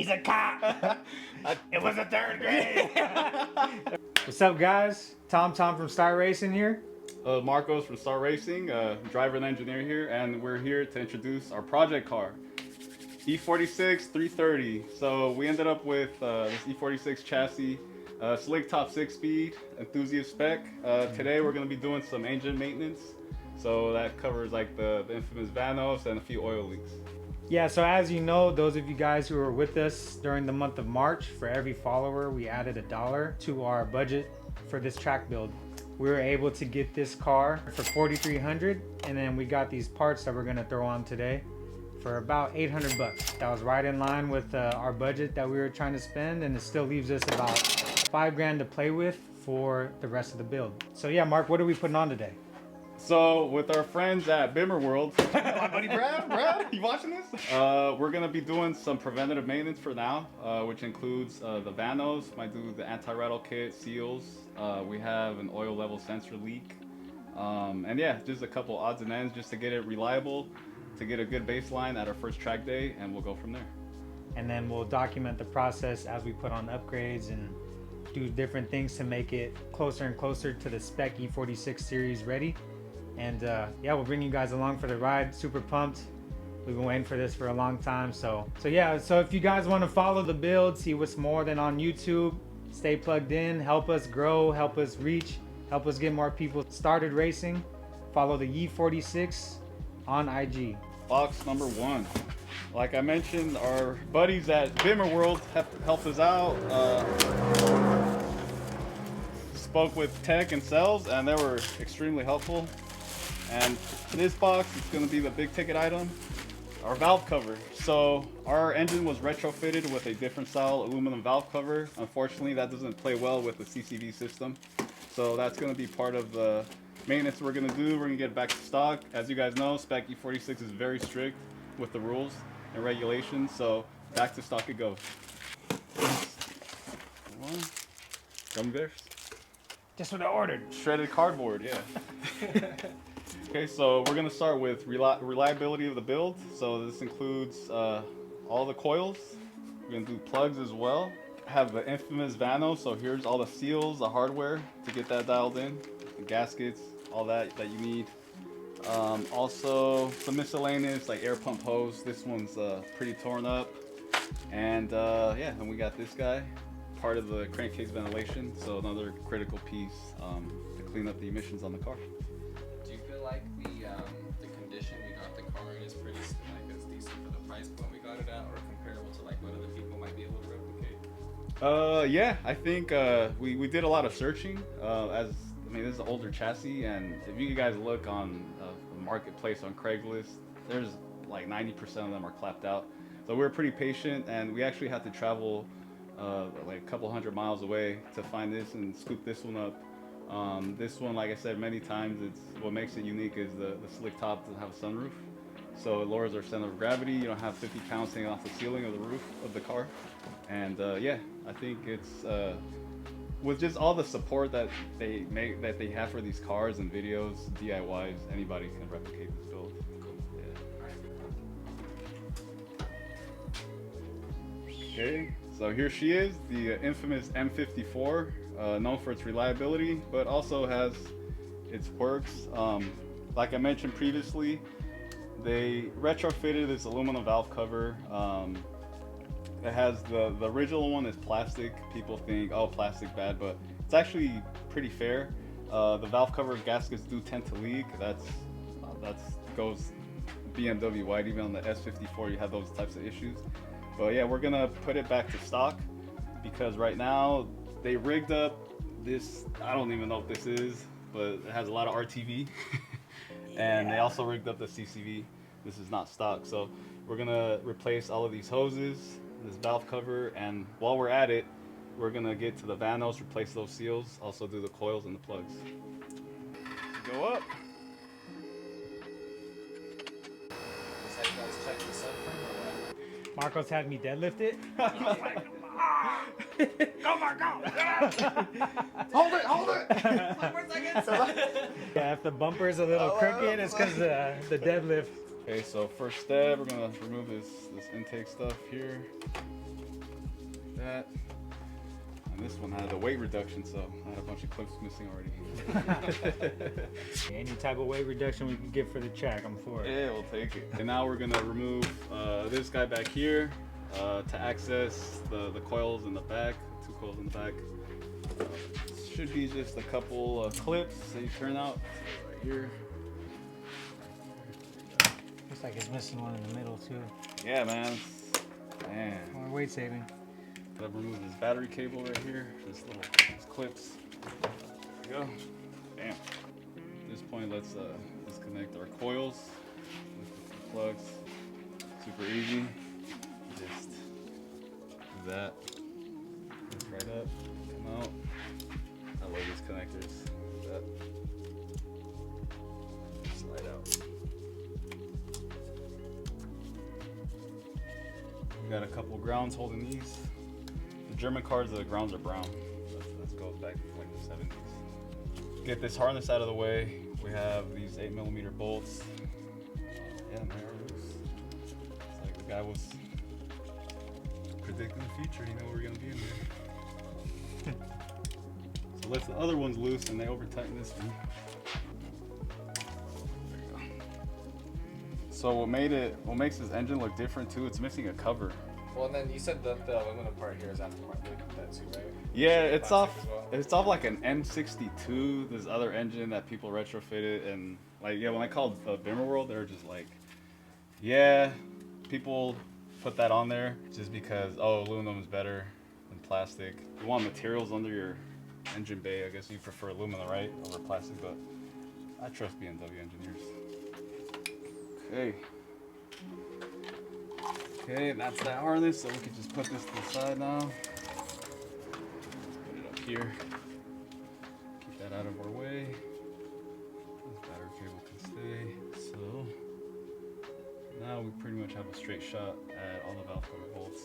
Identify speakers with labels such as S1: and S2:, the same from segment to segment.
S1: He's a cop. It was a 3rd grade. What's up, guys? Tom from Star Racing here.
S2: Marcos from Star Racing, driver and engineer here, and we're here to introduce our project car, E46 330. So we ended up with this E46 chassis, slick top 6-speed, enthusiast spec. Today we're going to be doing some engine maintenance. So that covers like the infamous Vanos and a few oil leaks.
S1: Yeah, so as you know, those of you guys who were with us during the month of March, for every follower, we added $1 to our budget for this track build. We were able to get this car for $4,300, and then we got these parts that we're gonna throw on today for about 800 bucks. That was right in line with our budget that we were trying to spend, and it still leaves us about $5,000 to play with for the rest of the build. So yeah, Mark, what are we putting on today?
S2: So with our friends at Bimmer World, my buddy Brad, you watching this? We're gonna be doing some preventative maintenance for now, which includes the Vanos, might do the anti-rattle kit, seals. We have an oil level sensor leak, and yeah, just a couple odds and ends just to get it reliable, to get a good baseline at our first track day, and we'll go from there.
S1: And then we'll document the process as we put on upgrades and do different things to make it closer and closer to the spec E46 series ready. And yeah, we'll bring you guys along for the ride. Super pumped. We've been waiting for this for a long time. So yeah, so if you guys want to follow the build, see what's more than on YouTube, stay plugged in, help us grow, help us reach, help us get more people started racing, follow the E46 on IG.
S2: Box number 1. Like I mentioned, our buddies at Bimmer World have helped us out. Spoke with tech and sales, and they were extremely helpful. And this box is going to be the big ticket item, our valve cover. So our engine was retrofitted with a different style aluminum valve cover. Unfortunately, that doesn't play well with the CCV system. So that's going to be part of the maintenance we're going to do. We're going to get it back to stock. As you guys know, spec E46 is very strict with the rules and regulations. So back to stock it goes. Gummy bears?
S1: Just what I ordered.
S2: Shredded cardboard, yeah. Okay, so we're gonna start with reliability of the build. So this includes all the coils. We're gonna do plugs as well. Have the infamous Vanos. So here's all the seals, the hardware to get that dialed in, the gaskets, all that you need. Also some miscellaneous like air pump hose. This one's pretty torn up. And yeah, and we got this guy, part of the crankcase ventilation. So another critical piece to clean up the emissions on the car.
S3: Like the condition we got the car in is pretty like as decent for the price point we got it at, or comparable to like what other people might be able to replicate?
S2: Yeah, I think we did a lot of searching. This is an older chassis, and if you guys look on the marketplace on Craigslist, there's like 90% of them are clapped out. So we're pretty patient, and we actually had to travel like a couple hundred miles away to find this and scoop this one up. This one, like I said many times, what makes it unique is the slick top doesn't have a sunroof, so it lowers our center of gravity. You don't have 50 pounds hanging off the ceiling of the roof of the car, and yeah, I think it's with just all the support that they have for these cars and videos, DIYs, anybody can replicate this build. Yeah. Okay, so here she is, the infamous M54. Known for its reliability, but also has its quirks. Like I mentioned previously, they retrofitted this aluminum valve cover. It has the original one is plastic. People think, oh, plastic bad, but it's actually pretty fair. The valve cover gaskets do tend to leak. That's goes BMW wide. Even on the S54, you have those types of issues. But yeah, we're gonna put it back to stock because right now they rigged up this, I don't even know what this is, but it has a lot of RTV. And they also rigged up the CCV. This is not stock. So we're gonna replace all of these hoses, this valve cover, and while we're at it, we're gonna get to the Vanos, replace those seals, also do the coils and the plugs. Go up.
S1: Marcos had me deadlift it.
S3: Go, Marco! Hold it! Like, where's I get some?
S1: Yeah, if the bumper is a little crooked, it's because the deadlift
S2: Okay, so first step, we're gonna remove this intake stuff here, like that. And this one had a weight reduction, so I had a bunch of clips missing already.
S1: Any type of weight reduction we can get for the track, I'm for it.
S2: Yeah, we'll take it. And now we're gonna remove this guy back here to access the coils in the back, 2 coils in the back. Should be just a couple clips that you turn out right here.
S1: Looks like it's missing one in the middle too.
S2: Yeah, man. Man.
S1: More weight saving.
S2: Gotta remove this battery cable right here. These clips. There we go. Bam. At this point, let's disconnect our coils with the plugs. Super easy. Just do that. Lift right up. Come out. I love these connectors. That. Slide out. We got a couple grounds holding these. The German cars, the grounds are brown. That goes back to like the 70s. Get this harness out of the way. We have these 8mm bolts. Yeah, man, they're loose. It's like the guy was predicting the future. He knew we were gonna be in there. So let's the other ones loose, and they over tighten this one. There you go. So what makes this engine look different too? It's missing a cover.
S3: Well, and then you said that the aluminum part here is aftermarket, that too, right?
S2: Yeah, it's off.
S3: Plastic as well?
S2: It's off like an M62. This other engine that people retrofitted, and like when I called Bimmer World, they were just like, yeah, people put that on there just because aluminum is better than plastic. You want materials under your engine bay. I guess you prefer aluminum, right, over plastic, but I trust BMW engineers. Okay. Okay, that's that harness, so we can just put this to the side now. Put it up here. Keep that out of our way. This battery cable can stay. So now we pretty much have a straight shot at all the valve cover bolts.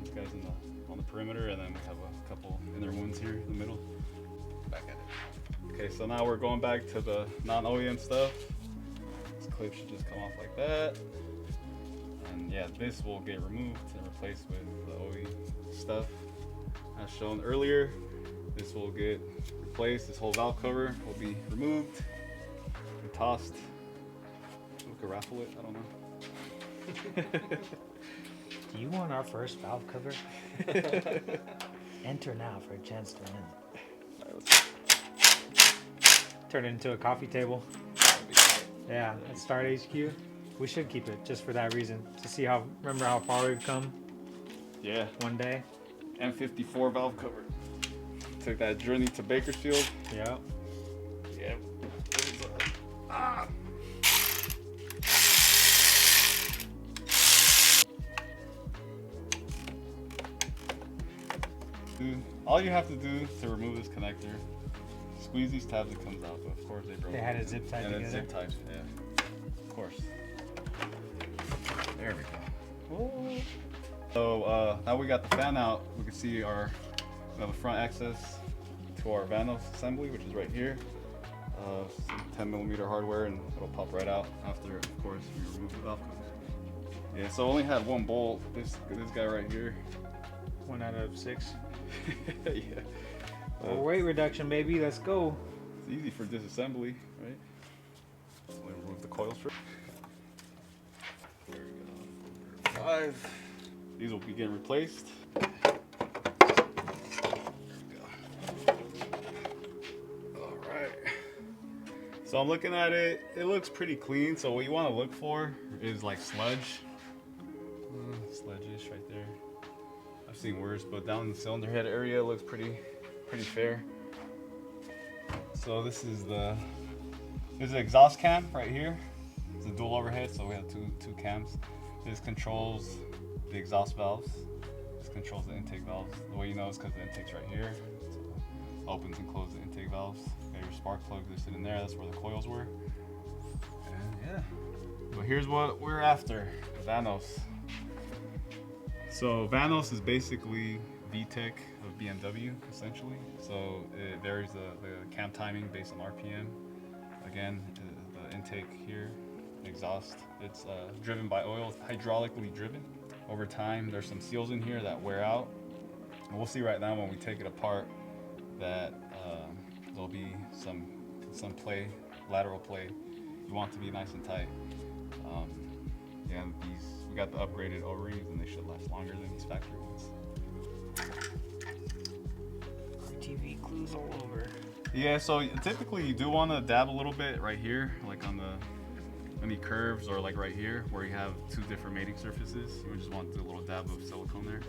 S2: These guys on the perimeter, and then we have a couple inner ones here in the middle. Back at it. Okay, so now we're going back to the non-OEM stuff. This clip should just come off like that. And yeah, this will get removed and replaced with the OE stuff. As shown earlier, this will get replaced. This whole valve cover will be removed and tossed. We could raffle it, I don't know.
S1: Do you want our first valve cover? Enter now for a chance to win.
S2: All right,
S1: Turn it into a coffee table. Yeah, at Start HQ. We should keep it just for that reason. To see remember how far we've come
S2: yeah,
S1: one day.
S2: M54 valve cover. Took that journey to Bakersfield.
S1: Yeah.
S2: Yeah. Dude, all you have to do to remove this connector, squeeze these tabs, it comes out. But of course they broke.
S1: They had it zip tied
S2: and
S1: together.
S2: it's zip tied, yeah. Of course. There we go. Whoa. So now we got the fan out. We can see we have a front access to our Vanos assembly, which is right here. Some 10mm hardware, and it'll pop right out after, of course, we remove the valve cover. Yeah, so only had one bolt. This guy right here.
S1: 1 out of 6.
S2: Yeah.
S1: Well, weight reduction, baby. Let's go.
S2: It's easy for disassembly, right? So we remove the coils first. There we go. 5. These will be getting replaced. There we go. All right. So I'm looking at it. It looks pretty clean. So what you want to look for is like sludge. Sludge-ish right there. I've seen worse, but down in the cylinder head area it looks pretty fair. So this is the exhaust cam right here. It's a dual overhead, so we have two cams. This controls the exhaust valves. This controls the intake valves. The way you know is because the intake's right here. So it opens and closes the intake valves. You got your spark plugs, they sit in there. That's where the coils were. And yeah. But here's what we're after, Vanos. So Vanos is basically VTEC of BMW, essentially. So it varies the cam timing based on RPM. Again, the intake here exhaust. It's driven by oil, hydraulically driven. Over time, there's some seals in here that wear out. And we'll see right now when we take it apart that there'll be some play, lateral play. You want it to be nice and tight. Yeah, and we got the upgraded O-rings, and they should last longer than these factory ones.
S1: TV clues all over.
S2: Yeah, so typically you do want to dab a little bit right here, like on any curves, or like right here where you have two different mating surfaces. You just want to do a little dab of silicone there.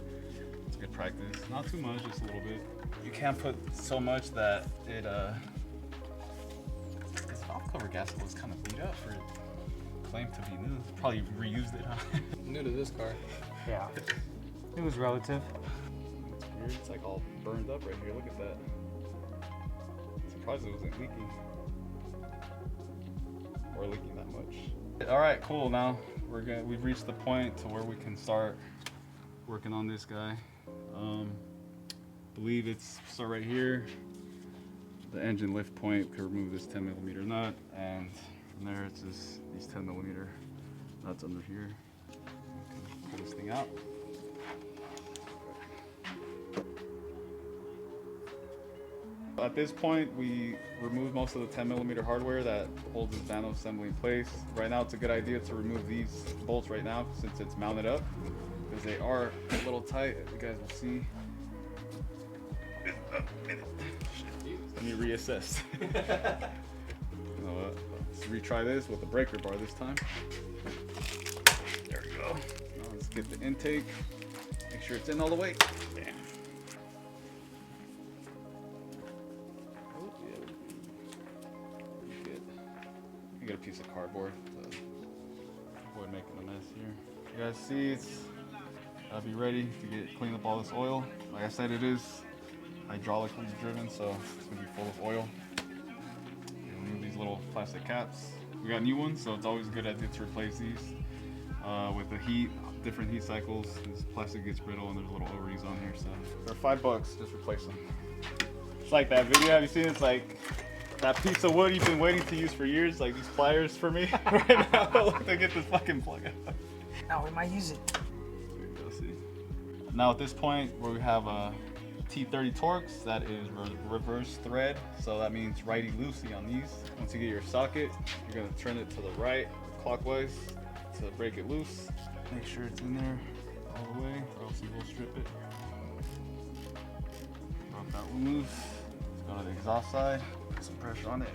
S2: It's good practice. Not too much, just a little bit. You can't put so much that it this valve cover gasket was kind of beat up for claim to be new. Probably reused it, huh?
S3: New to this car.
S1: Yeah, it was relative.
S2: It's weird. It's like all burned up right here. Look at that. Surprised it wasn't leaking or leaking that much. All right, cool. Now we've reached the point to where we can start working on this guy. Believe it's so right here. The engine lift point could remove this 10mm nut, and from there it's just these 10mm nuts under here. Pull this thing out. At this point, we remove most of the 10mm hardware that holds this Vanos assembly in place. Right now, it's a good idea to remove these bolts right now since it's mounted up, because they are a little tight, as you guys will see. Let me reassess. You know what? Let's retry this with the breaker bar this time. There we go. Now let's get the intake. Make sure it's in all the way. Bam. Oh, yeah. Good. I get a piece of cardboard to avoid making a mess here. You guys see, I'll be ready to clean up all this oil. Like I said, it is hydraulically driven, so it's gonna be full of oil. Remove these little plastic caps. We got new ones, so it's always a good idea to replace these with the heat, different heat cycles. This plastic gets brittle, and there's little O-rings on here, so they're $5. Just replace them. It's like that video. Have you seen it? It's like that piece of wood you've been waiting to use for years, like these pliers for me. Right now, look, to get this fucking plug out.
S1: Now we might use it.
S2: There you go, see. Now at this point, where we have a T30 Torx, that is reverse thread, so that means righty loosey on these. Once you get your socket, you're going to turn it to the right clockwise to break it loose. Make sure it's in there all the way, or else you will strip it. Drop that one loose. Let's go to the exhaust side, put some pressure on it.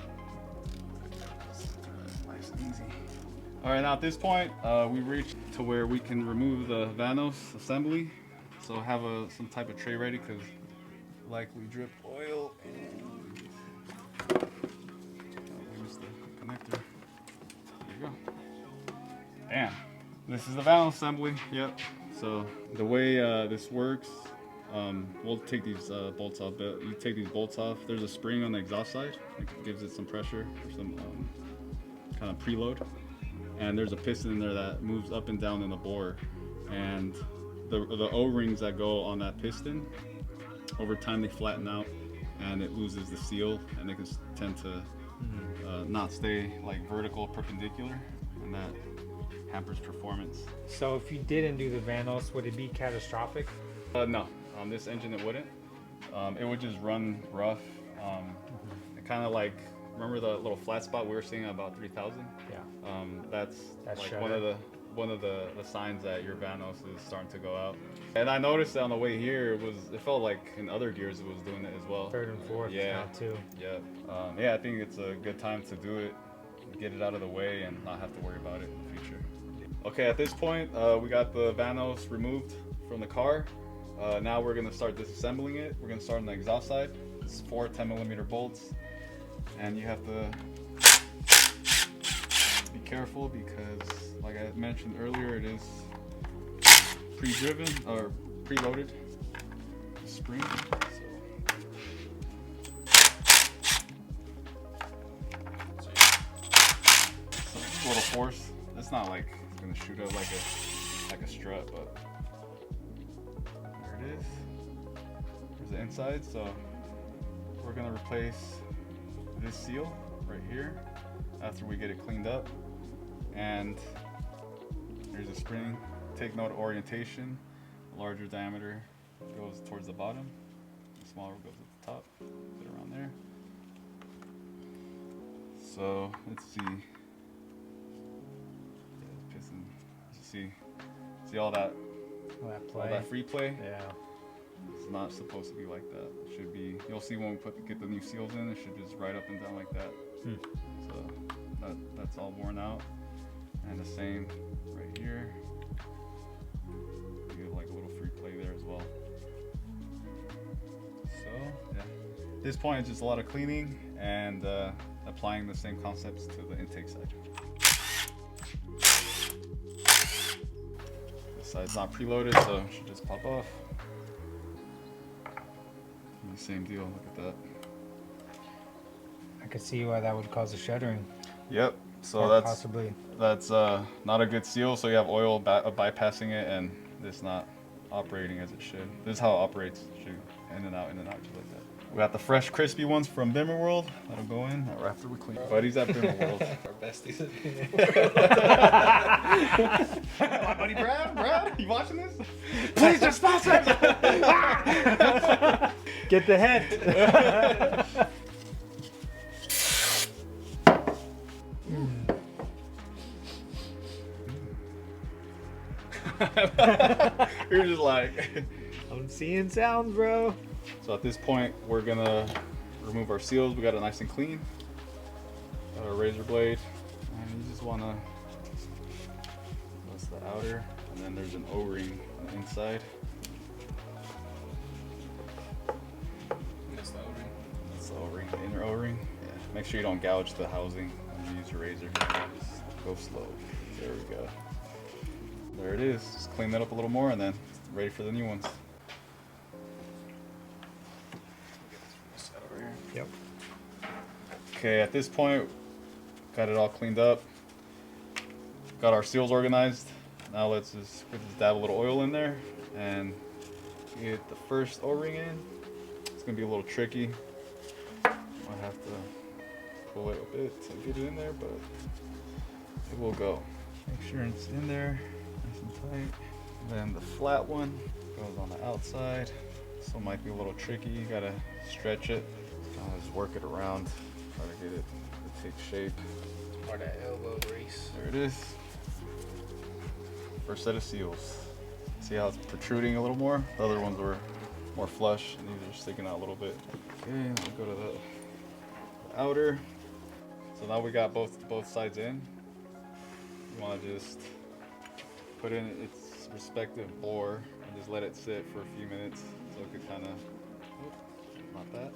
S2: Nice and easy. All right, now at this point, we've reached to where we can remove the Vanos assembly. So have some type of tray ready, because likely drip oil, and use the connector. There you go. Damn. This is the Vanos assembly. Yep. So the way this works, we'll take these bolts off. But you take these bolts off. There's a spring on the exhaust side. It gives it some pressure or some kind of preload. And there's a piston in there that moves up and down in the bore. And the O-rings that go on that piston, over time they flatten out and it loses the seal, and they can tend to not stay like vertical perpendicular, and that hampers performance.
S1: So if you didn't do the Vanos, would it be catastrophic?
S2: No, on this engine it wouldn't. It would just run rough. Kind of like, remember the little flat spot we were seeing at about 3,000?
S1: Yeah.
S2: That's like
S1: shudder.
S2: one of the signs that your Vanos is starting to go out. And I noticed that on the way here, it felt like in other gears it was doing it as well.
S1: Third and fourth now too.
S2: Yeah. Yeah, I think it's a good time to do it, get it out of the way, and not have to worry about it in the future. Okay, at this point, we got the Vanos removed from the car. Now we're gonna start disassembling it. We're gonna start on the exhaust side. It's 4 10mm bolts, and you have to be careful because, like I mentioned earlier, it is pre-driven or preloaded spring. So a little force. It's not like it's gonna shoot up like a strut, but there it is. There's the inside. So we're gonna replace this seal right here after we get it cleaned up. And there's a spring. Take note of orientation. Larger diameter goes towards the bottom. The smaller goes at the top. Put it around there. So let's see. Piston. See all that.
S1: All
S2: All that free play.
S1: Yeah.
S2: It's not supposed to be like that. It should be. You'll see when we get the new seals in. It should just ride up and down like that. So that's all worn out. And the same right here. You have like a little free play there as well. So yeah, at this point it's just a lot of cleaning and applying the same concepts to the intake side. This side's not preloaded, so it should just pop off. And the same deal. Look at that.
S1: I could see why that would cause a shuddering.
S2: Yep. So
S1: Or
S2: that's
S1: possibly.
S2: That's not a good seal. So you have oil bypassing it, and it's not operating as it should. This is how it operates. It should in and out, just like that. We got the fresh, crispy ones from Bimmer World. Let them go in right after we clean. Buddies at Bimmer World.
S3: Our besties at
S2: My buddy Brad, you watching this?
S1: Please just sponsor it. Get the head.
S2: You're just like.
S1: I'm seeing sounds, bro.
S2: So at this point, we're gonna remove our seals. We got it nice and clean. Got our razor blade, and you just wanna. That's the outer, and then there's an O-ring on the inside.
S3: That's the O-ring.
S2: That's the O-ring, the inner O-ring. Yeah. Make sure you don't gouge the housing when you use your razor. Just go slow. There we go. There it is. Just clean that up a little more, and then ready for the new ones.
S1: Yep.
S2: Okay, at this point, got it all cleaned up. Got our seals organized. Now let's just dab a little oil in there and get the first O-ring in. It's gonna be a little tricky. Might have to pull it a bit to get it in there, but it will go. Make sure it's in there, nice and tight. And then the flat one goes on the outside. So it might be a little tricky. You gotta stretch it. Just work it around, try to get it to take shape.
S3: Or that elbow grease.
S2: There it is. First set of seals. See how it's protruding a little more? The other ones were more flush, and these are sticking out a little bit. Okay, we'll go to the outer. So now we got both sides in. You want to just put in its respective bore and just let it sit for a few minutes so it could kind of. Not that.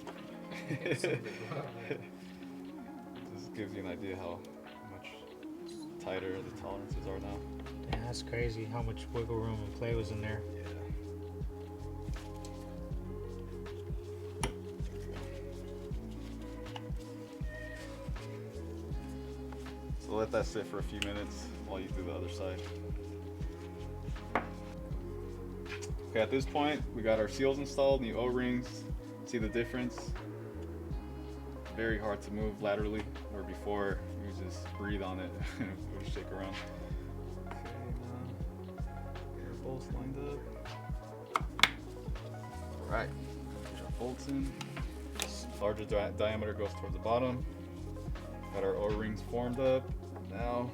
S2: Just gives you an idea how much tighter the tolerances are now.
S1: Yeah, that's crazy how much wiggle room and play was in there.
S2: Yeah. So let that sit for a few minutes while you do the other side. Okay, at this point, we got our seals installed, new O-rings. See the difference? Very hard to move laterally, where before you just breathe on it and it would shake around. Okay, now get our bolts lined up. Alright, put our bolts in. Larger diameter goes towards the bottom. Got our O-rings formed up. Now,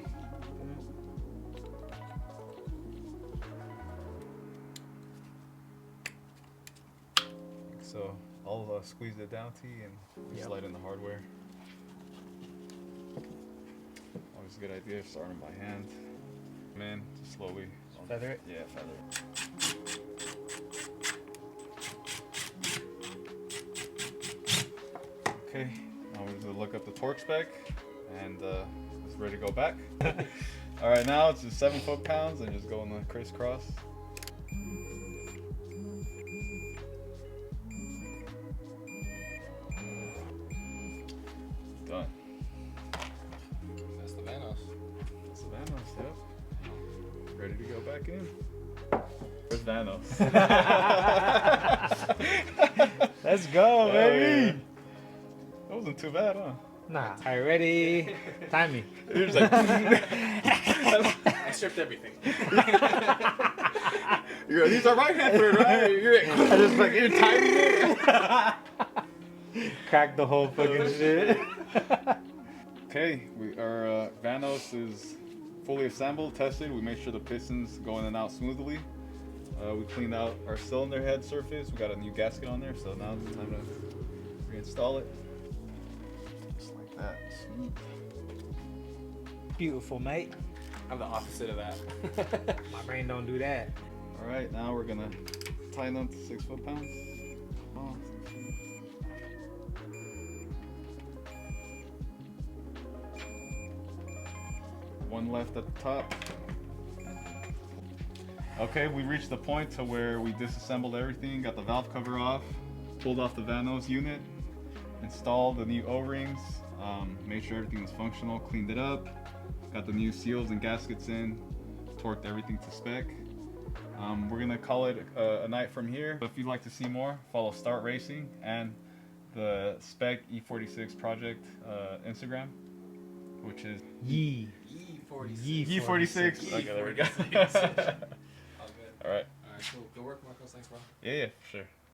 S2: so I'll squeeze it down to you and slide in the hardware. Always a good idea starting by hand. Man, just slowly.
S1: Feather it?
S2: Yeah, feather it. Okay, now we're gonna look up the torque spec and it's ready to go back. All right, now it's just 7 foot-pounds and just go in the crisscross. Done.
S3: That's the Vanos.
S2: That's the Vanos, yep. Ready to go back in. Where's Vanos?
S1: Let's go, baby.
S2: Yeah. That wasn't too bad, huh?
S1: Nah. All right, ready? Time me.
S2: You're just like,
S3: I stripped everything.
S2: you're, these are right hand for it, right? You're
S1: I just like
S2: you're timing it.
S1: cracked the whole fucking shit.
S2: Okay, our Vanos is fully assembled, tested. We made sure the pistons go in and out smoothly. We cleaned out our cylinder head surface. We got a new gasket on there, so now it's time to reinstall it. Just like that. Smooth.
S1: Beautiful, mate.
S3: I'm the opposite of that.
S1: My brain don't do that.
S2: All right, now we're gonna tighten them to 6 foot-pounds. Oh, 6 feet. One left at the top. Okay, we reached the point to where we disassembled everything, got the valve cover off, pulled off the Vanos unit, installed the new O-rings, made sure everything was functional, cleaned it up, got the new seals and gaskets in, torqued everything to spec. We're gonna call it a night from here. But if you'd like to see more, follow Start Racing and the Spec E46 project Instagram, which is E46. Okay, there we go.
S3: All good.
S2: All right.
S3: All right, cool. Good work, Marcos. Thanks, bro.
S2: Yeah, for sure.